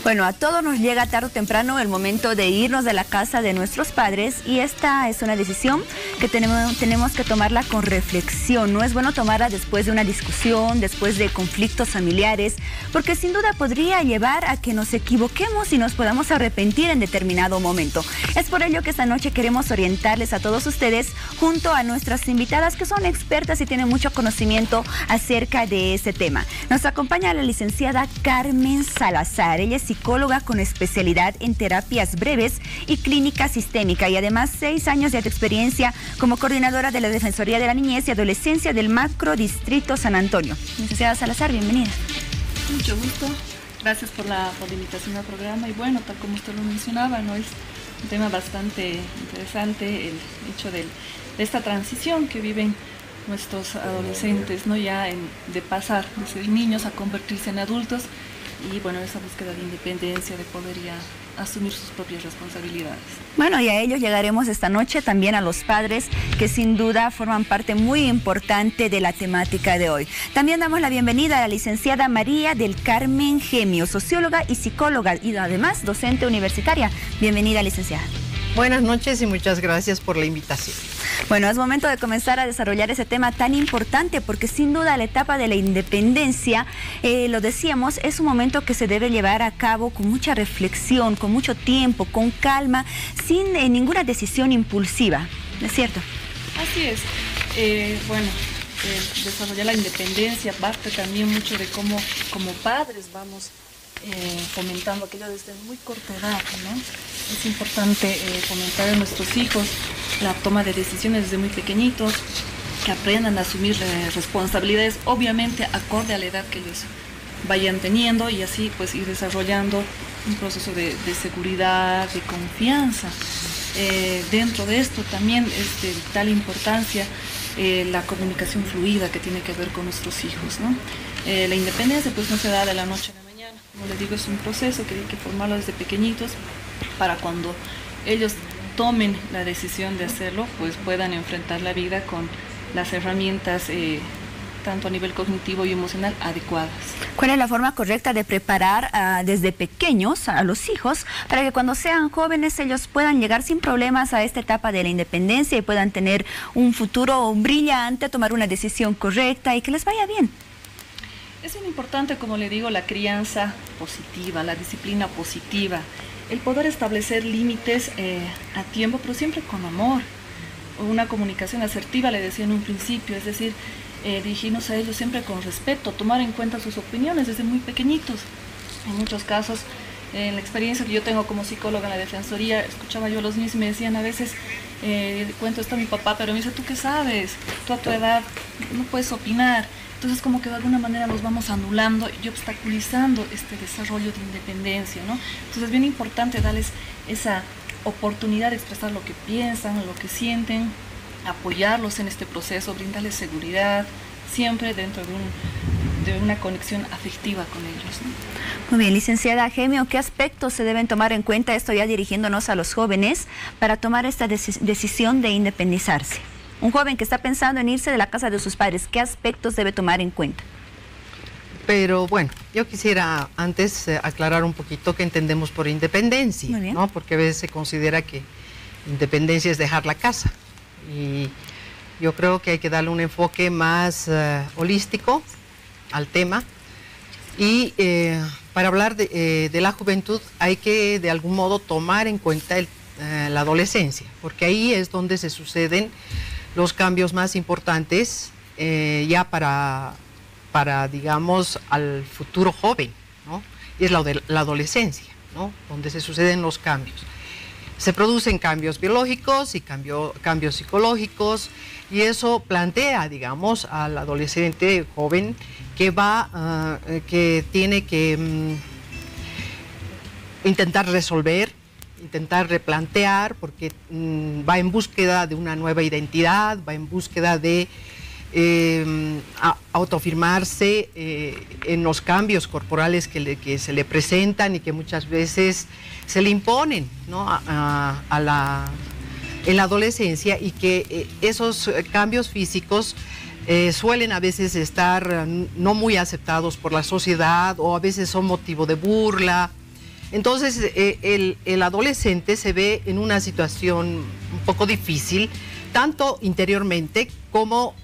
Bueno, a todos nos llega tarde o temprano el momento de irnos de la casa de nuestros padres y esta es una decisión que tenemos que tomarla con reflexión. No es bueno tomarla después de una discusión, después de conflictos familiares, porque sin duda podría llevar a que nos equivoquemos y nos podamos arrepentir en determinado momento. Es por ello que esta noche queremos orientarles a todos ustedes junto a nuestras invitadas que son expertas y tienen mucho conocimiento acerca de este tema. Nos acompaña la licenciada Carmen Salazar. Ella es psicóloga con especialidad en terapias breves y clínica sistémica y además 6 años de experiencia como coordinadora de la Defensoría de la Niñez y Adolescencia del Macro Distrito San Antonio. Licenciada Salazar, bienvenida. Mucho gusto. Gracias por la invitación al programa y bueno, tal como usted lo mencionaba, ¿no? Es un tema bastante interesante el hecho de esta transición que viven nuestros adolescentes, ¿no? Ya de pasar de ser niños a convertirse en adultos y bueno, esa búsqueda de independencia, de poder ya asumir sus propias responsabilidades. Bueno, y a ellos llegaremos esta noche, también a los padres, que sin duda forman parte muy importante de la temática de hoy. También damos la bienvenida a la licenciada María del Carmen Gemio, socióloga y psicóloga, y además docente universitaria. Bienvenida, licenciada. Buenas noches y muchas gracias por la invitación. Bueno, es momento de comenzar a desarrollar ese tema tan importante porque sin duda la etapa de la independencia, lo decíamos, es un momento que se debe llevar a cabo con mucha reflexión, con mucho tiempo, con calma, sin ninguna decisión impulsiva, ¿no es cierto? Así es. Bueno, desarrollar la independencia parte también mucho de cómo como padres vamos fomentando aquello desde muy corta edad, ¿no? Es importante fomentar a nuestros hijos la toma de decisiones desde muy pequeñitos, que aprendan a asumir responsabilidades, obviamente acorde a la edad que ellos vayan teniendo y así pues ir desarrollando un proceso de seguridad, de confianza. Dentro de esto también es de vital importancia la comunicación fluida que tiene que ver con nuestros hijos, ¿no? La independencia pues no se da de la noche a la mañana, como les digo, es un proceso que hay que formarlo desde pequeñitos para cuando ellos tomen la decisión de hacerlo, pues puedan enfrentar la vida con las herramientas tanto a nivel cognitivo y emocional adecuadas. ¿Cuál es la forma correcta de preparar desde pequeños a los hijos para que cuando sean jóvenes ellos puedan llegar sin problemas a esta etapa de la independencia y puedan tener un futuro brillante, tomar una decisión correcta y que les vaya bien? Es muy importante, como le digo, la crianza positiva, la disciplina positiva, el poder establecer límites a tiempo, pero siempre con amor. Una comunicación asertiva, le decía en un principio, es decir, dirigirnos a ellos siempre con respeto, tomar en cuenta sus opiniones desde muy pequeñitos. En muchos casos, en la experiencia que yo tengo como psicóloga en la Defensoría, escuchaba yo a los niños y me decían a veces, cuento esto a mi papá, pero me dice, ¿tú qué sabes? Tú a tu edad no puedes opinar. Entonces como que de alguna manera los vamos anulando y obstaculizando este desarrollo de independencia, ¿no? Entonces es bien importante darles esa oportunidad de expresar lo que piensan, lo que sienten, apoyarlos en este proceso, brindarles seguridad, siempre dentro de una conexión afectiva con ellos, ¿no? Muy bien, licenciada Gemio, ¿qué aspectos se deben tomar en cuenta, esto ya dirigiéndonos a los jóvenes, para tomar esta decisión de independizarse? Un joven que está pensando en irse de la casa de sus padres, ¿qué aspectos debe tomar en cuenta? Pero bueno, yo quisiera antes aclarar un poquito qué entendemos por independencia, ¿no? Porque a veces se considera que independencia es dejar la casa. Y yo creo que hay que darle un enfoque más holístico al tema. Y para hablar de la juventud hay que de algún modo tomar en cuenta la adolescencia, porque ahí es donde se suceden los cambios más importantes ya para, digamos, al futuro joven, ¿no? Y es la adolescencia, ¿no? Donde se suceden los cambios. Se producen cambios biológicos y cambios psicológicos y eso plantea, digamos, al adolescente joven que tiene que intentar resolver, intentar replantear, porque va en búsqueda de una nueva identidad, va en búsqueda de autoafirmarse en los cambios corporales que se le presentan y que muchas veces se le imponen, ¿no? en la adolescencia y que esos cambios físicos suelen a veces estar no muy aceptados por la sociedad o a veces son motivo de burla. Entonces, el adolescente se ve en una situación un poco difícil, tanto interiormente como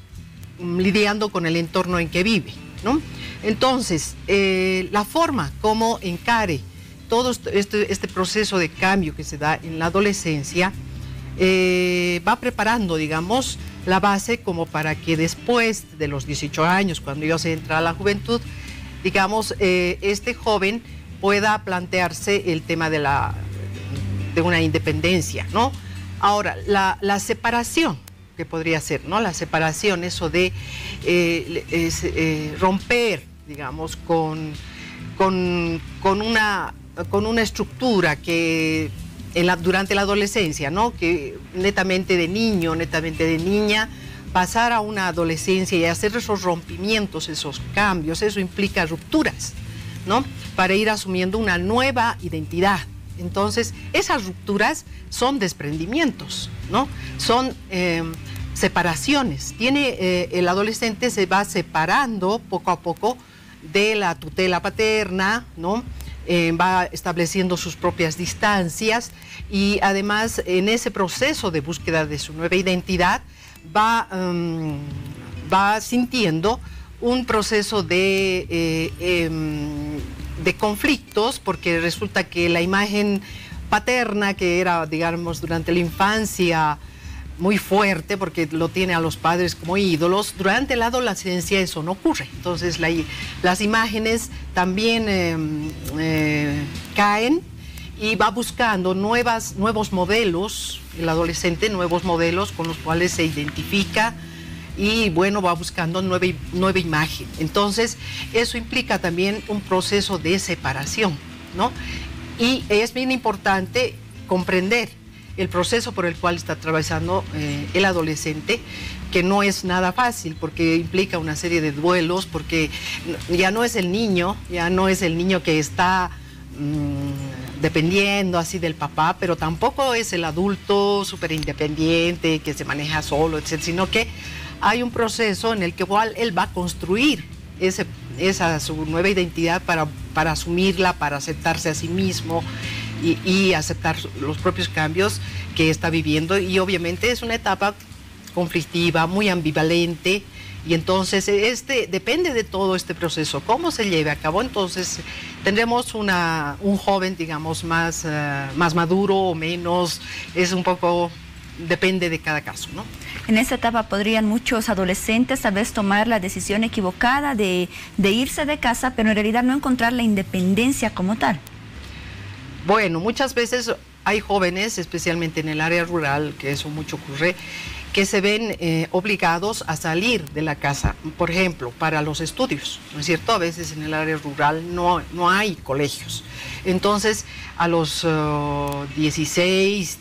lidiando con el entorno en que vive, ¿no? Entonces, la forma como encare todo este proceso de cambio que se da en la adolescencia va preparando, digamos, la base como para que después de los 18 años, cuando ya se entra a la juventud, digamos, este joven pueda plantearse el tema de una independencia, ¿no? Ahora, la separación que podría ser, ¿no? La separación, eso de romper, digamos, con una estructura que durante la adolescencia, ¿no? Que netamente de niño, netamente de niña, pasar a una adolescencia y hacer esos rompimientos, esos cambios, eso implica rupturas, ¿no? Para ir asumiendo una nueva identidad. Entonces, esas rupturas son desprendimientos, ¿no? Son separaciones. El adolescente se va separando poco a poco de la tutela paterna, ¿no? Va estableciendo sus propias distancias y además en ese proceso de búsqueda de su nueva identidad va sintiendo un proceso de conflictos, porque resulta que la imagen paterna que era, digamos, durante la infancia muy fuerte, porque lo tiene a los padres como ídolos, durante la adolescencia eso no ocurre. Entonces las imágenes también caen y va buscando nuevos modelos, el adolescente, nuevos modelos con los cuales se identifica y bueno, va buscando nueva imagen. Entonces eso implica también un proceso de separación, ¿no? Y es bien importante comprender el proceso por el cual está atravesando el adolescente, que no es nada fácil, porque implica una serie de duelos, porque ya no es el niño que está dependiendo así del papá, pero tampoco es el adulto súper independiente, que se maneja solo, etc., sino que hay un proceso en el que igual él va a construir su nueva identidad para asumirla, para aceptarse a sí mismo, y aceptar los propios cambios que está viviendo, y obviamente es una etapa conflictiva, muy ambivalente, y entonces depende de todo este proceso, cómo se lleve a cabo. Entonces tendremos un joven, digamos, más maduro o menos, es un poco, depende de cada caso, ¿no? En esta etapa podrían muchos adolescentes a veces tomar la decisión equivocada de irse de casa, pero en realidad no encontrar la independencia como tal. Bueno, muchas veces hay jóvenes, especialmente en el área rural, que eso mucho ocurre, que se ven obligados a salir de la casa, por ejemplo, para los estudios, ¿no es cierto? A veces en el área rural no hay colegios. Entonces, a los 16,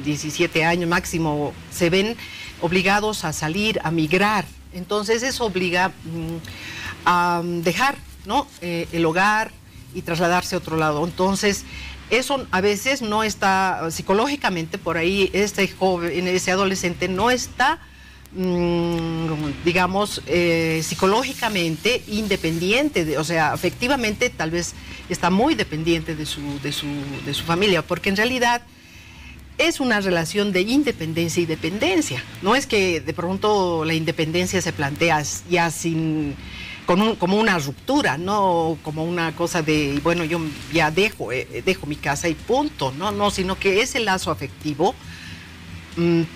17 años máximo, se ven obligados a salir, a migrar. Entonces, eso obliga a dejar, ¿no? El hogar y trasladarse a otro lado. Entonces, eso a veces no está psicológicamente por ahí, este joven, ese adolescente no está, digamos, psicológicamente independiente, o sea, afectivamente tal vez está muy dependiente de su familia, porque en realidad es una relación de independencia y dependencia. No es que de pronto la independencia se plantea ya como una ruptura, no como una cosa de, bueno, yo ya dejo mi casa y punto, no, sino que ese lazo afectivo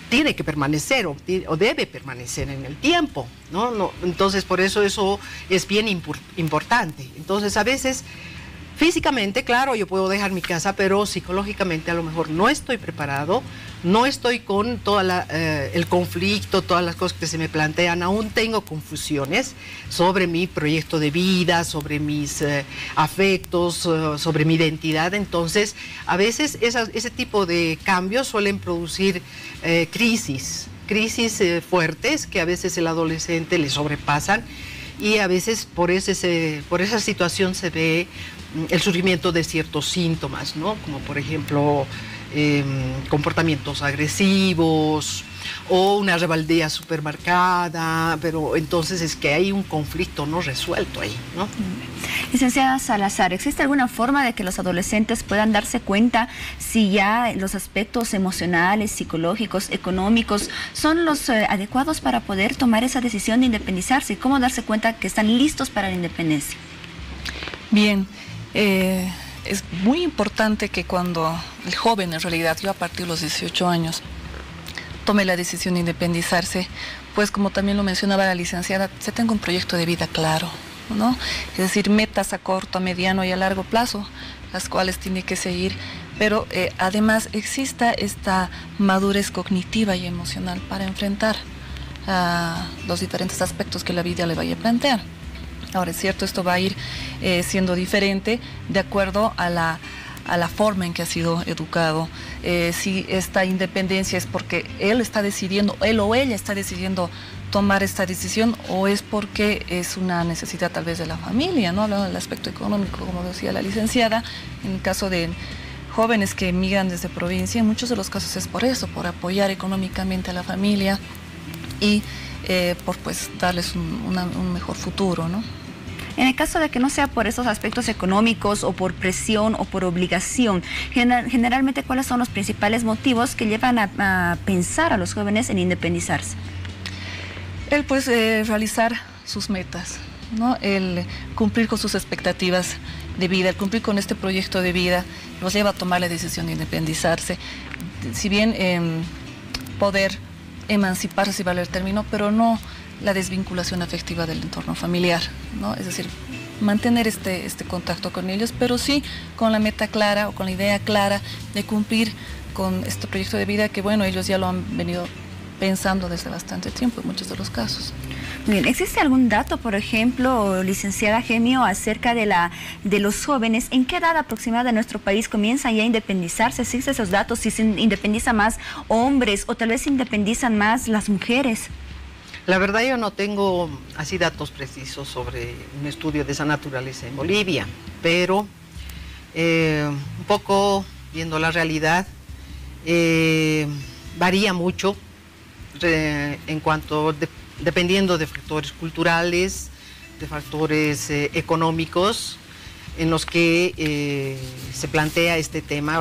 tiene que permanecer o debe permanecer en el tiempo, ¿no? Entonces, por eso es bien importante. Entonces, a veces, físicamente, claro, yo puedo dejar mi casa, pero psicológicamente a lo mejor no estoy preparado, no estoy con todo el conflicto, todas las cosas que se me plantean, aún tengo confusiones sobre mi proyecto de vida, sobre mis afectos, sobre mi identidad. Entonces, a veces ese tipo de cambios suelen producir crisis fuertes que a veces el adolescente le sobrepasan, y a veces por esa situación se ve el surgimiento de ciertos síntomas, ¿no? Como por ejemplo comportamientos agresivos, o una rebeldía supermercada, pero entonces es que hay un conflicto no resuelto ahí, ¿no? Licenciada Salazar, ¿existe alguna forma de que los adolescentes puedan darse cuenta si ya los aspectos emocionales, psicológicos, económicos son los adecuados para poder tomar esa decisión de independizarse? ¿Y cómo darse cuenta que están listos para la independencia? Bien, es muy importante que cuando el joven, en realidad, yo a partir de los 18 años, tome la decisión de independizarse, pues como también lo mencionaba la licenciada, se tenga un proyecto de vida claro, ¿no? Es decir, metas a corto, a mediano y a largo plazo, las cuales tiene que seguir, pero además exista esta madurez cognitiva y emocional para enfrentar los diferentes aspectos que la vida le vaya a plantear. Ahora, es cierto, esto va a ir siendo diferente de acuerdo a la forma en que ha sido educado. Si esta independencia es porque él está decidiendo, él o ella está decidiendo tomar esta decisión, o es porque es una necesidad tal vez de la familia, ¿no? Hablando del aspecto económico, como decía la licenciada, en el caso de jóvenes que emigran desde provincia, en muchos de los casos es por eso, por apoyar económicamente a la familia y por pues darles un mejor futuro, ¿no? En el caso de que no sea por esos aspectos económicos o por presión o por obligación, generalmente, ¿cuáles son los principales motivos que llevan a pensar a los jóvenes en independizarse? El pues realizar sus metas, ¿no? El cumplir con sus expectativas de vida, el cumplir con este proyecto de vida, los lleva a tomar la decisión de independizarse. Si bien poder emanciparse, si vale el término, pero no la desvinculación afectiva del entorno familiar, ¿no? Es decir, mantener este contacto con ellos, pero sí con la meta clara o con la idea clara de cumplir con este proyecto de vida que, bueno, ellos ya lo han venido pensando desde bastante tiempo en muchos de los casos. Bien, ¿existe algún dato, por ejemplo, licenciada Gemio, acerca de los jóvenes? ¿En qué edad aproximada de nuestro país comienzan ya a independizarse? ¿Existen esos datos? ¿Si se independizan más hombres o tal vez se independizan más las mujeres? La verdad yo no tengo así datos precisos sobre un estudio de esa naturaleza en Bolivia, pero un poco viendo la realidad, varía mucho en cuanto, dependiendo de factores culturales, de factores económicos, en los que se plantea este tema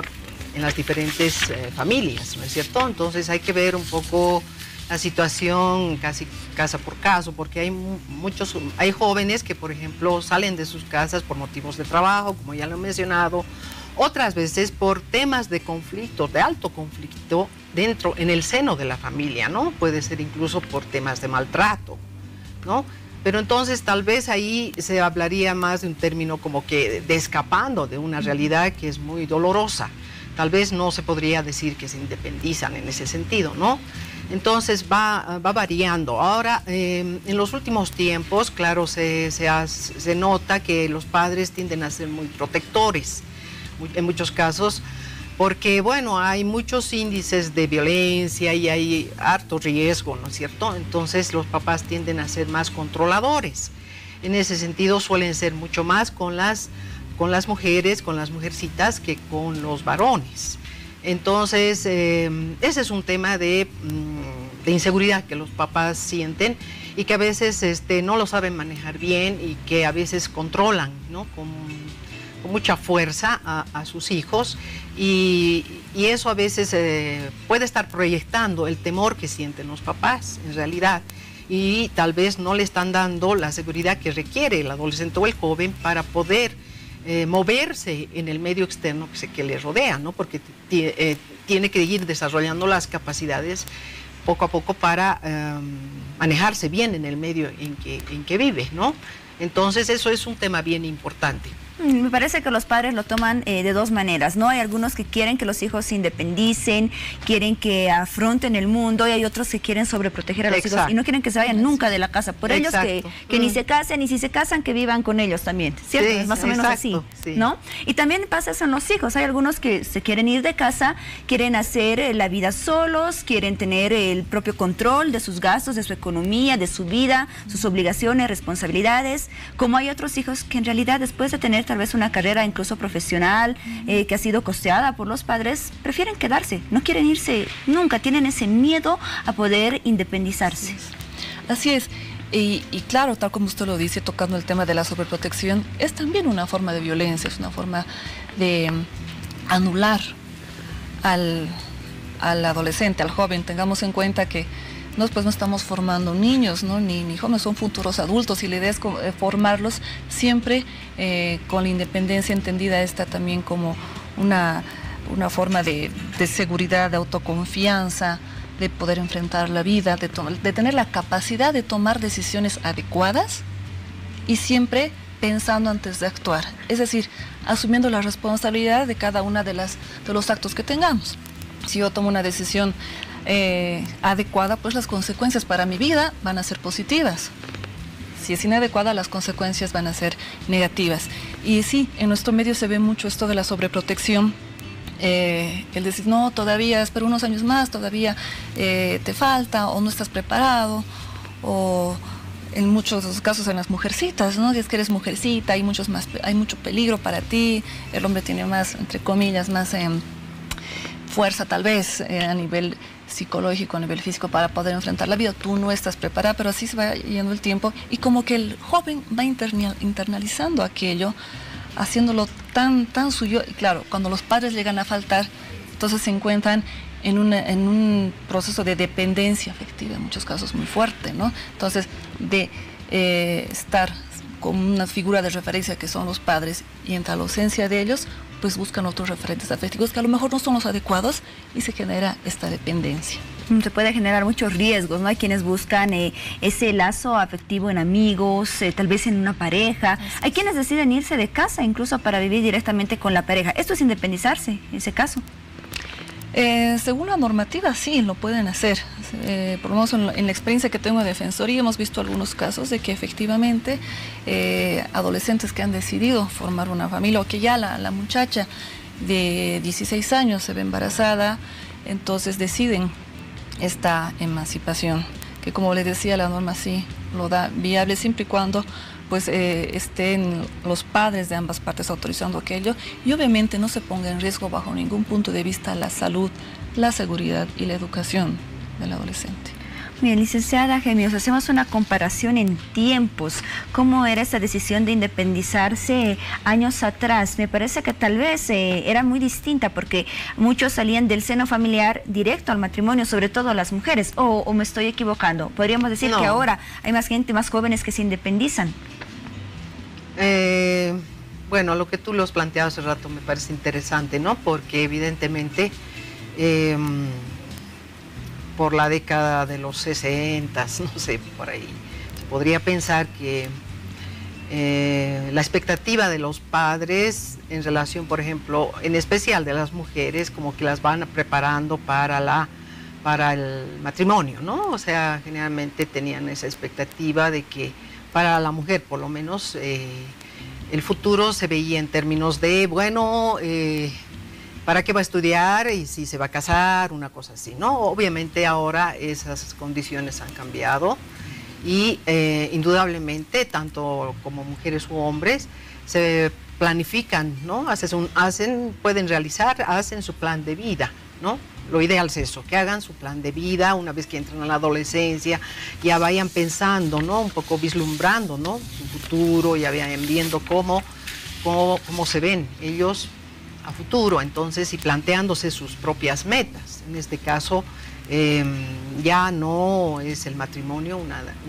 en las diferentes familias, ¿no es cierto? Entonces hay que ver un poco la situación casi casa por caso, porque hay jóvenes que, por ejemplo, salen de sus casas por motivos de trabajo, como ya lo he mencionado, otras veces por temas de conflicto, de alto conflicto en el seno de la familia, ¿no? Puede ser incluso por temas de maltrato, ¿no? Pero entonces tal vez ahí se hablaría más de un término como que de escapando de una realidad que es muy dolorosa. Tal vez no se podría decir que se independizan en ese sentido, ¿no? Entonces va variando. Ahora, en los últimos tiempos, claro, se nota que los padres tienden a ser muy protectores, en muchos casos, porque, bueno, hay muchos índices de violencia y hay harto riesgo, ¿no es cierto? Entonces los papás tienden a ser más controladores. En ese sentido suelen ser mucho más con las mujeres, con las mujercitas, que con los varones. Entonces, ese es un tema de inseguridad que los papás sienten y que a veces no lo saben manejar bien y que a veces controlan, ¿no? con mucha fuerza a sus hijos y eso a veces puede estar proyectando el temor que sienten los papás en realidad, y tal vez no le están dando la seguridad que requiere el adolescente o el joven para poder moverse en el medio externo que le rodea, ¿no? Porque tiene que ir desarrollando las capacidades poco a poco para manejarse bien en el medio en que vive, ¿no? Entonces eso es un tema bien importante. Me parece que los padres lo toman de dos maneras, ¿no? Hay algunos que quieren que los hijos se independicen, quieren que afronten el mundo, y hay otros que quieren sobreproteger a los hijos y no quieren que se vayan nunca de la casa. Por ellos que ni se casen, y si se casan, que vivan con ellos también, ¿cierto? Sí, es más o menos así, ¿no? Y también pasa eso en los hijos. Hay algunos que se quieren ir de casa, quieren hacer la vida solos, quieren tener el propio control de sus gastos, de su economía, de su vida, sus obligaciones, responsabilidades, como hay otros hijos que en realidad, después de tener tener tal vez una carrera incluso profesional, que ha sido costeada por los padres, prefieren quedarse, no quieren irse nunca, tienen ese miedo a poder independizarse. Así es. Y claro, tal como usted lo dice, tocando el tema de la sobreprotección, es también una forma de violencia, es una forma de anular al adolescente, al joven. Tengamos en cuenta que no estamos formando niños, ¿no? ni jóvenes, son futuros adultos, y la idea es formarlos siempre con la independencia entendida esta también como una forma de seguridad, de autoconfianza, de poder enfrentar la vida, de tener la capacidad de tomar decisiones adecuadas y siempre pensando antes de actuar. Es decir, asumiendo la responsabilidad de cada una de los actos que tengamos. Si yo tomo una decisión adecuada, pues las consecuencias para mi vida van a ser positivas. Si es inadecuada, las consecuencias van a ser negativas. Y sí, en nuestro medio se ve mucho esto de la sobreprotección. El decir, no, todavía espera unos años más, todavía te falta, o no estás preparado, o en muchos casos en las mujercitas, ¿no? Es que eres mujercita, hay mucho peligro para ti, el hombre tiene más, entre comillas, más fuerza tal vez a nivel psicológico, a nivel físico para poder enfrentar la vida, tú no estás preparada, pero así se va yendo el tiempo y como que el joven va internalizando aquello, haciéndolo tan suyo, y claro, cuando los padres llegan a faltar, entonces se encuentran en un proceso de dependencia afectiva, en muchos casos muy fuerte, ¿no? Entonces, de estar con una figura de referencia que son los padres, y entre la ausencia de ellos, pues buscan otros referentes afectivos que a lo mejor no son los adecuados, y se genera esta dependencia. Se puede generar muchos riesgos, ¿no? Hay quienes buscan ese lazo afectivo en amigos, tal vez en una pareja. Hay quienes deciden irse de casa incluso para vivir directamente con la pareja. ¿Esto es independizarse, en ese caso? Según la normativa, sí, lo pueden hacer. Por lo menos en la experiencia que tengo de defensoría, hemos visto algunos casos de que efectivamente adolescentes que han decidido formar una familia, o que ya la muchacha de 16 años se ve embarazada, entonces deciden esta emancipación, que como le decía, la norma sí lo da viable siempre y cuando pues estén los padres de ambas partes autorizando aquello, y obviamente no se ponga en riesgo bajo ningún punto de vista la salud, la seguridad y la educación del adolescente. Bien, licenciada Gemios, hacemos una comparación en tiempos. ¿Cómo era esa decisión de independizarse años atrás? Me parece que tal vez era muy distinta, porque muchos salían del seno familiar directo al matrimonio, sobre todo las mujeres. ¿O me estoy equivocando? Podríamos decir que ahora hay más gente, más jóvenes que se independizan. Bueno, lo que tú los planteabas hace rato me parece interesante, ¿no? Porque evidentemente por la década de los 60, no sé, por ahí, se podría pensar que la expectativa de los padres en relación, por ejemplo, en especial de las mujeres, como que las van preparando para el matrimonio, ¿no? O sea, generalmente tenían esa expectativa de que para la mujer, por lo menos, el futuro se veía en términos de, bueno, ¿para qué va a estudiar y si se va a casar? Una cosa así, ¿no? Obviamente ahora esas condiciones han cambiado y indudablemente, tanto como mujeres u hombres, se planifican, ¿no? Hacen su plan de vida, ¿no? Lo ideal es eso, que hagan su plan de vida una vez que entran a la adolescencia, ya vayan pensando, ¿no? Un poco vislumbrando, ¿no? Su futuro, ya vayan viendo cómo se ven ellos a futuro, entonces, y planteándose sus propias metas. En este caso, ya no es el matrimonio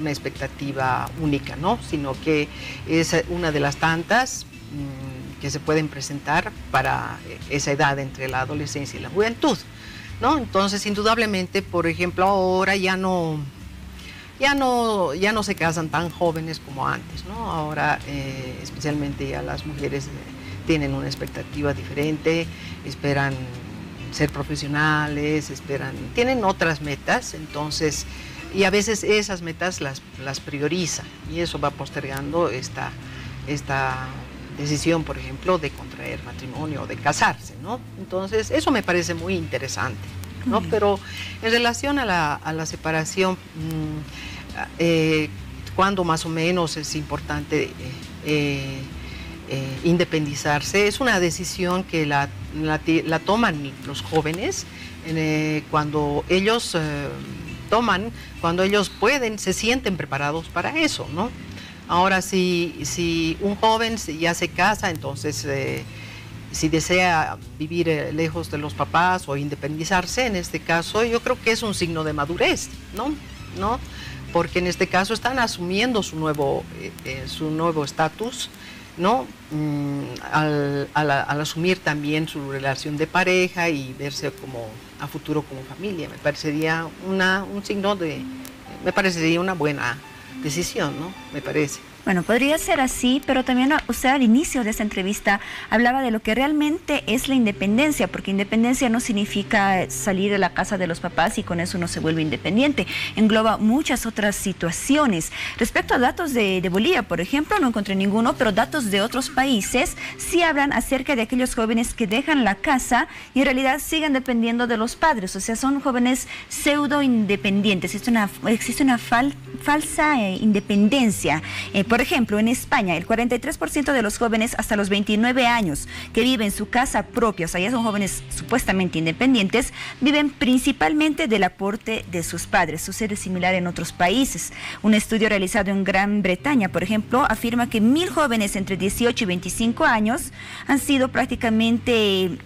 una expectativa única, ¿no? Sino que es una de las tantas que se pueden presentar para esa edad entre la adolescencia y la juventud, ¿no? Entonces, indudablemente, por ejemplo, ahora ya no se casan tan jóvenes como antes, ¿no? Ahora, especialmente ya las mujeres tienen una expectativa diferente, esperan ser profesionales, tienen otras metas, entonces, y a veces esas metas las priorizan, y eso va postergando esta decisión, por ejemplo, de contraer matrimonio o de casarse, ¿no? Entonces, eso me parece muy interesante, ¿no? Pero en relación a la separación, ¿cuándo más o menos es importante independizarse. Es una decisión que la toman los jóvenes cuando ellos cuando ellos pueden, se sienten preparados para eso, ¿no? Ahora, si un joven ya se casa, entonces si desea vivir lejos de los papás o independizarse, en este caso yo creo que es un signo de madurez, ¿no? Porque en este caso están asumiendo su nuevo estatus, ¿no? Al asumir también su relación de pareja y verse como a futuro como familia, me parecería una buena decisión, ¿no? Me parece. Bueno, podría ser así, pero también usted al inicio de esta entrevista hablaba de lo que realmente es la independencia, porque independencia no significa salir de la casa de los papás y con eso uno se vuelve independiente. Engloba muchas otras situaciones. Respecto a datos de Bolivia, por ejemplo, no encontré ninguno, pero datos de otros países sí hablan acerca de aquellos jóvenes que dejan la casa y en realidad siguen dependiendo de los padres. O sea, son jóvenes pseudo independientes. Existe una falsa independencia. Por ejemplo, en España, el 43% de los jóvenes hasta los 29 años que viven en su casa propia, o sea, ya son jóvenes supuestamente independientes, viven principalmente del aporte de sus padres. Sucede similar en otros países. Un estudio realizado en Gran Bretaña, por ejemplo, afirma que 1.000 jóvenes entre 18 y 25 años salieron prácticamente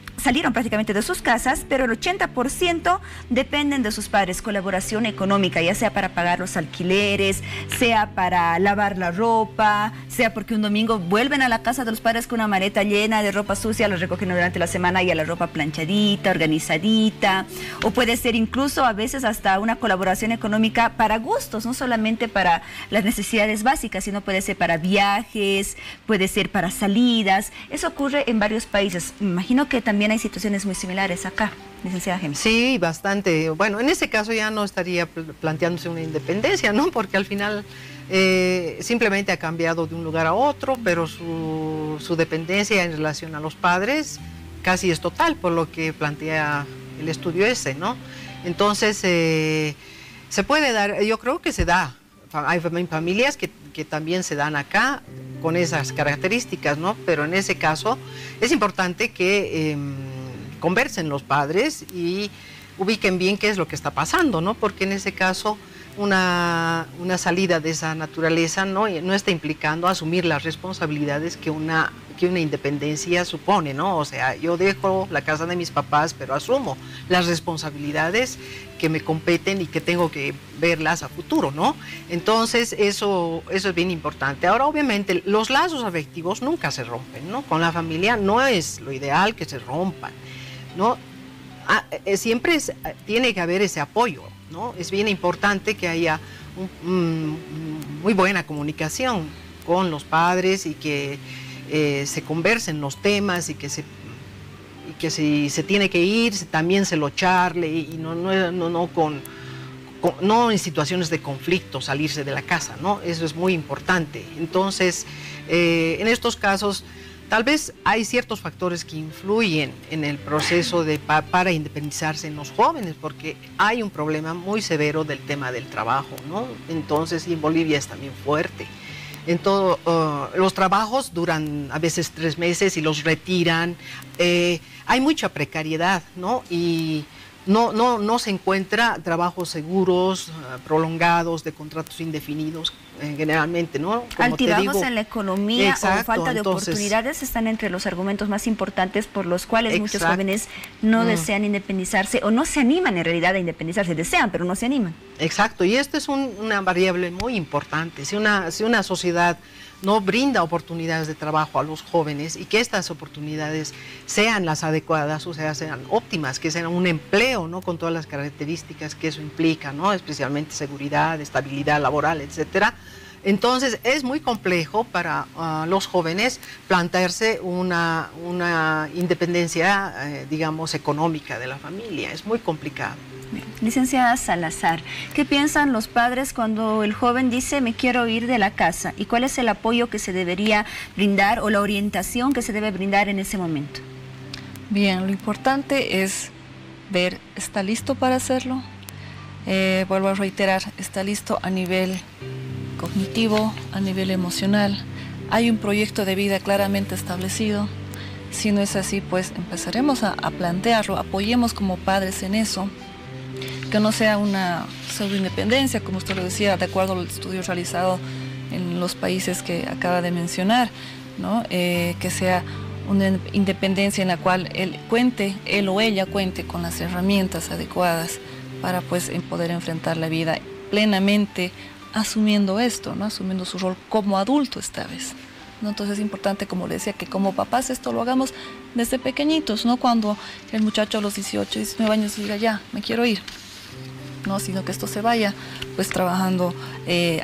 de sus casas, pero el 80% dependen de sus padres. Colaboración económica, ya sea para pagar los alquileres, sea para lavar la ropa, sea porque un domingo vuelven a la casa de los padres con una maleta llena de ropa sucia, los recogen durante la semana y a la ropa planchadita, organizadita, o puede ser incluso a veces hasta una colaboración económica para gustos, no solamente para las necesidades básicas, sino puede ser para viajes, puede ser para salidas. Eso ocurre en varios países. Me imagino que también hay situaciones muy similares acá, licenciada Gemma. Sí, bastante. Bueno, en ese caso ya no estaría planteándose una independencia, ¿no? Porque al final simplemente ha cambiado de un lugar a otro, pero su dependencia en relación a los padres casi es total, por lo que plantea el estudio ese, ¿no? Entonces, se puede dar, yo creo que se da. Hay familias que también se dan acá con esas características, ¿no? Pero en ese caso es importante que conversen los padres y ubiquen bien qué es lo que está pasando, ¿no? Porque en ese caso una salida de esa naturaleza no está implicando asumir las responsabilidades que una independencia supone, ¿no? O sea, yo dejo la casa de mis papás, pero asumo las responsabilidades que me competen y que tengo que verlas a futuro, ¿no? Entonces, eso es bien importante. Ahora, obviamente, los lazos afectivos nunca se rompen, ¿no? Con la familia no es lo ideal que se rompan, ¿no? Siempre tiene que haber ese apoyo, ¿no? Es bien importante que haya muy buena comunicación con los padres y que se conversen los temas y que si se tiene que ir, también se lo charle y no en situaciones de conflicto salirse de la casa, ¿no? Eso es muy importante. Entonces, en estos casos, tal vez hay ciertos factores que influyen en el proceso para independizarse en los jóvenes, porque hay un problema muy severo del tema del trabajo, ¿no? Entonces, y en Bolivia es también fuerte. Los trabajos duran a veces 3 meses y los retiran. Hay mucha precariedad, ¿no? Y no se encuentra trabajos seguros, prolongados, de contratos indefinidos, generalmente, ¿no? Como altibajos en la economía. Exacto, o falta de oportunidades están entre los argumentos más importantes por los cuales muchos jóvenes no desean independizarse o no se animan en realidad a independizarse. Desean, pero no se animan. Exacto, y esto es una variable muy importante. Si una sociedad no brinda oportunidades de trabajo a los jóvenes y que estas oportunidades sean las adecuadas, o sea, sean óptimas, que sean un empleo, ¿no? Con todas las características que eso implica, ¿no? Especialmente seguridad, estabilidad laboral, etcétera. Entonces es muy complejo para los jóvenes plantearse una independencia, digamos, económica de la familia. Es muy complicado. Bien. Licenciada Salazar, ¿qué piensan los padres cuando el joven dice me quiero ir de la casa? ¿Y cuál es el apoyo que se debería brindar o la orientación que se debe brindar en ese momento? Bien, lo importante es ver, ¿está listo para hacerlo? Vuelvo a reiterar, ¿está listo a nivel cognitivo, a nivel emocional, hay un proyecto de vida claramente establecido. Si no es así, pues empezaremos a plantearlo, apoyemos como padres en eso, que no sea una pseudo-independencia, como usted lo decía, de acuerdo al estudio realizado en los países que acaba de mencionar, ¿no? Que sea una independencia en la cual él o ella cuente con las herramientas adecuadas para pues poder enfrentar la vida plenamente, asumiendo esto, ¿no? Asumiendo su rol como adulto esta vez, ¿no? Entonces es importante, como le decía, que como papás esto lo hagamos desde pequeñitos, no cuando el muchacho a los 18, 19 años diga ya, me quiero ir, no, sino que esto se vaya pues trabajando,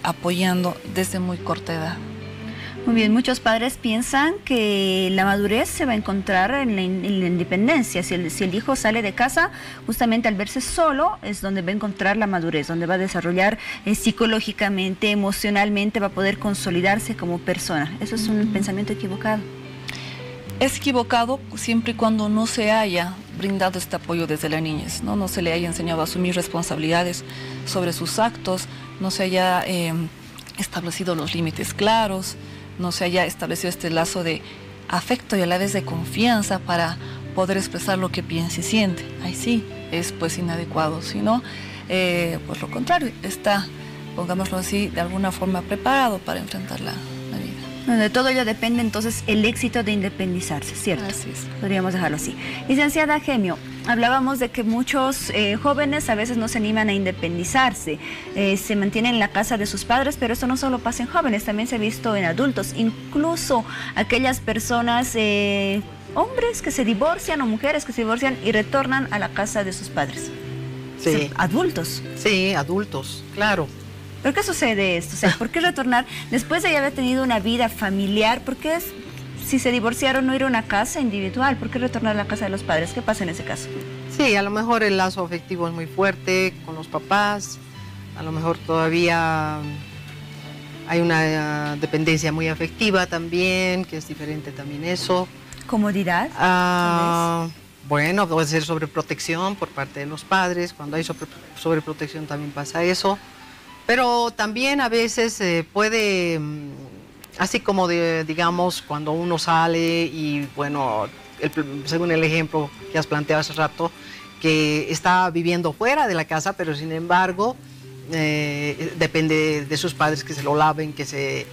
apoyando desde muy corta edad. Muy bien, muchos padres piensan que la madurez se va a encontrar en la independencia. Si el hijo sale de casa, justamente al verse solo es donde va a encontrar la madurez, donde va a desarrollar psicológicamente, emocionalmente, va a poder consolidarse como persona. Eso es un pensamiento equivocado. Es equivocado siempre y cuando no se haya brindado este apoyo desde la niñez, ¿no? No se le haya enseñado a asumir responsabilidades sobre sus actos, no se haya establecido los límites claros, no se haya establecido este lazo de afecto y a la vez de confianza para poder expresar lo que piensa y siente. Ahí sí es pues inadecuado, sino pues lo contrario, está, pongámoslo así, de alguna forma preparado para enfrentar la vida. Bueno, de todo ello depende entonces el éxito de independizarse, ¿cierto? Así es. Podríamos dejarlo así. Licenciada Gemio, hablábamos de que muchos jóvenes a veces no se animan a independizarse, se mantienen en la casa de sus padres, pero esto no solo pasa en jóvenes, también se ha visto en adultos, incluso aquellas personas, hombres que se divorcian o mujeres que se divorcian y retornan a la casa de sus padres. Sí. Adultos. Sí, adultos, claro. ¿Por qué sucede esto? O sea, ¿por qué retornar después de ya haber tenido una vida familiar? ¿Por qué si se divorciaron no ir a una casa individual? ¿Por qué retornar a la casa de los padres? ¿Qué pasa en ese caso? Sí, a lo mejor el lazo afectivo es muy fuerte con los papás, a lo mejor todavía hay una dependencia muy afectiva también, que es diferente también eso. ¿Comodidad? Bueno, puede ser sobreprotección por parte de los padres, cuando hay sobreprotección también pasa eso. Pero también a veces puede, así como digamos, cuando uno sale y bueno, según el ejemplo que has planteado hace rato, que está viviendo fuera de la casa, pero sin embargo depende de sus padres que se lo laven, que se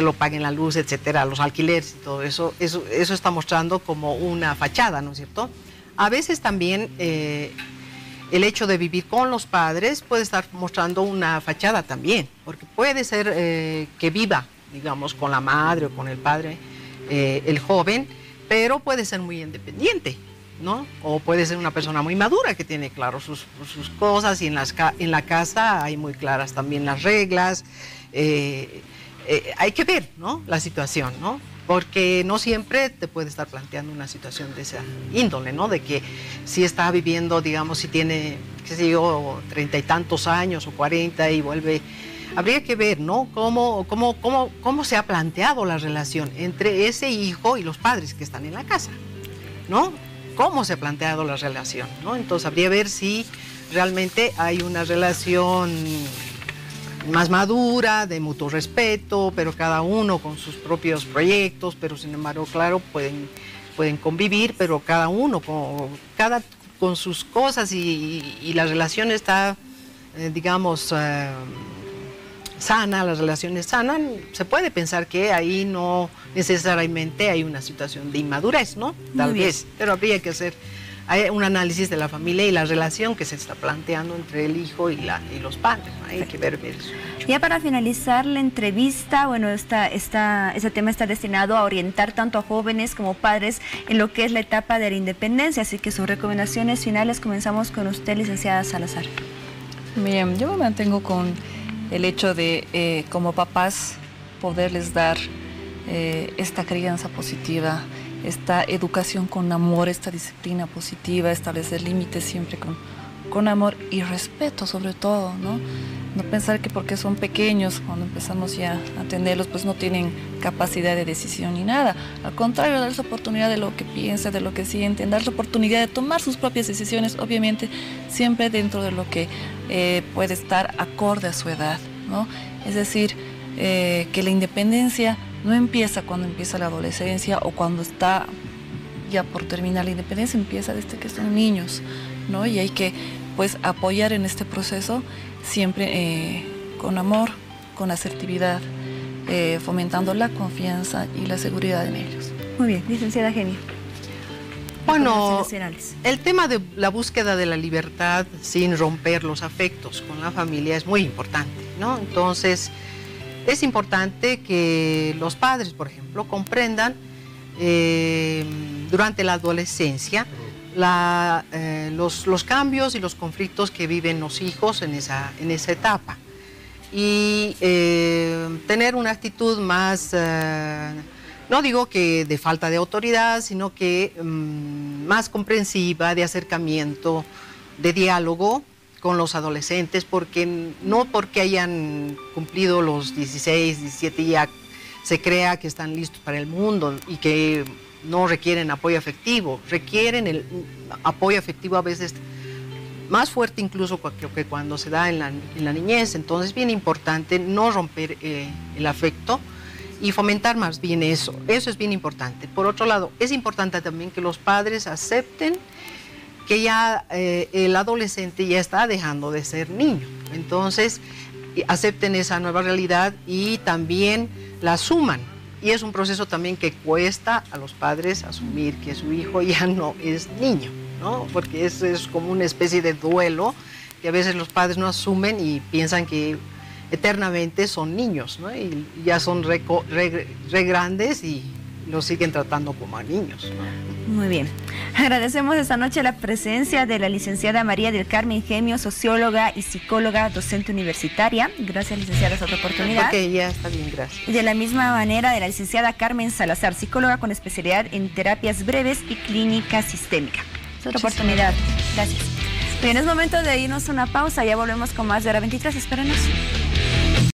lo paguen la luz, etcétera, los alquileres y todo eso, eso está mostrando como una fachada, ¿no es cierto? A veces también el hecho de vivir con los padres puede estar mostrando una fachada también, porque puede ser que viva, digamos, con la madre o con el padre, el joven, pero puede ser muy independiente, ¿no? O puede ser una persona muy madura que tiene claro sus cosas y en la casa hay muy claras también las reglas. Hay que ver, ¿no? La situación, ¿no? Porque no siempre te puede estar planteando una situación de esa índole, ¿no? De que si está viviendo, digamos, si tiene, qué sé yo, 30 y tantos años o 40 y vuelve, habría que ver, ¿no? Cómo se ha planteado la relación entre ese hijo y los padres que están en la casa, ¿no? Cómo se ha planteado la relación, ¿no? Entonces habría que ver si realmente hay una relación más madura, de mutuo respeto, pero cada uno con sus propios proyectos, pero sin embargo, claro, pueden convivir, pero cada uno con sus cosas y la relación está, digamos, sana, las relaciones sanas, se puede pensar que ahí no necesariamente hay una situación de inmadurez, ¿no? Tal vez, pero habría que hacer un análisis de la familia y la relación que se está planteando entre el hijo y los padres, ¿no? Hay que ver eso. Ya para finalizar la entrevista, bueno, este tema está destinado a orientar tanto a jóvenes como padres en lo que es la etapa de la independencia, así que sus recomendaciones finales comenzamos con usted, licenciada Salazar. Bien, yo me mantengo con el hecho de, como papás, poderles dar esta crianza positiva, esta educación con amor, esta disciplina positiva, establecer límites siempre con amor y respeto sobre todo, ¿no? No pensar que porque son pequeños, cuando empezamos ya a atenderlos, pues no tienen capacidad de decisión ni nada. Al contrario, darles oportunidad de lo que piensan, de lo que sienten, darles oportunidad de tomar sus propias decisiones, obviamente siempre dentro de lo que puede estar acorde a su edad, ¿no? Es decir, que la independencia no empieza cuando empieza la adolescencia o cuando está ya por terminar la independencia, empieza desde que son niños, ¿no? Y hay que pues apoyar en este proceso siempre con amor, con asertividad, fomentando la confianza y la seguridad en ellos. Muy bien, licenciada Genia. Bueno, el tema de la búsqueda de la libertad sin romper los afectos con la familia es muy importante, ¿no? Entonces, es importante que los padres, por ejemplo, comprendan durante la adolescencia los cambios y los conflictos que viven los hijos en esa etapa. Y tener una actitud más, no digo que de falta de autoridad, sino que más comprensiva, de acercamiento, de diálogo con los adolescentes, porque no porque hayan cumplido los 16, 17 ya se crea que están listos para el mundo y que no requieren apoyo afectivo, requieren el apoyo afectivo a veces más fuerte incluso que cuando se da en la niñez. Entonces es bien importante no romper el afecto y fomentar más bien eso es bien importante. Por otro lado, es importante también que los padres acepten que ya el adolescente ya está dejando de ser niño, entonces acepten esa nueva realidad y también la asuman. Y es un proceso también que cuesta a los padres asumir que su hijo ya no es niño, ¿no? Porque es como una especie de duelo que a veces los padres no asumen y piensan que eternamente son niños, ¿no? Y ya son re grandes y los siguen tratando como a niños, ¿no? Muy bien. Agradecemos esta noche la presencia de la licenciada María del Carmen Gemio, socióloga y psicóloga, docente universitaria. Gracias, licenciada, por otra oportunidad. Ok, ya está bien, gracias. Y de la misma manera de la licenciada Carmen Salazar, psicóloga con especialidad en terapias breves y clínica sistémica. Es otra oportunidad. Gracias. Bien, es momento de irnos a una pausa. Ya volvemos con más de Hora 23. Espérenos.